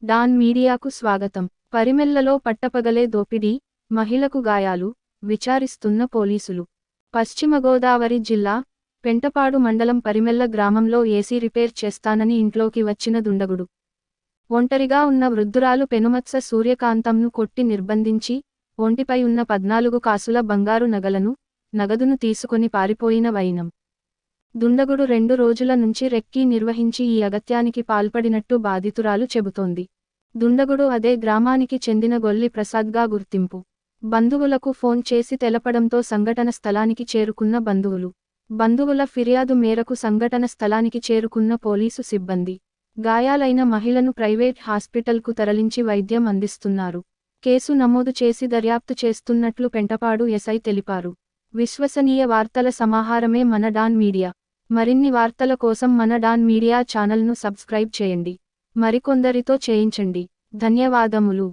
Don మీడియాకు స్వాగతం. పరిమెల్లలో పట్టపగలే దోపిడీ, మహిళకు గాయాలు, విచారిస్తున్న పోలీసులు. పశ్చిమ గోదావరి జిల్లా పెంటపాడు మండలం పరిమెల్ల గ్రామంలో ఏసీ రిపేర్ చేస్తానని ఇంట్లోకి వచ్చిన దుండగుడు. ఒంటరిగా ఉన్న వృద్ధురాలు పెనుమత్స సూర్యకాంతంను కొట్టి నిర్బంధించి, ఒంటిపై ఉన్న 14 కాసుల బంగారు నగదును తీసుకొని పారిపోయిన వైనం. దుండగుడు 2 రోజుల నుంచి రెక్కీ నిర్వహించి ఈ అగత్యానికి పాల్పడినట్టు బాధితురాలు చెబుతోంది. దుండగుడు అదే గ్రామానికి చెందిన గొల్లి ప్రసాద్గా గుర్తింపు. బంధువులకు ఫోన్ చేసి తెలపడంతో సంఘటన స్థలానికి చేరుకున్న బంధువుల ఫిర్యాదు మేరకు సంఘటన స్థలానికి చేరుకున్న పోలీసు సిబ్బంది గాయాలైన మహిళను ప్రైవేట్ హాస్పిటల్కు తరలించి వైద్యం అందిస్తున్నారు. కేసు నమోదు చేసి దర్యాప్తు చేస్తున్నట్లు పెంటపాడు ఎస్ఐ తెలిపారు. విశ్వసనీయ వార్తల సమాహారమే మన డాన్ మీడియా. మరిన్ని వార్తల కోసం మన డాన్ మీడియా ఛానల్ను సబ్స్క్రైబ్ చేయండి. మరికొందరితో చేయించండి. ధన్యవాదములు.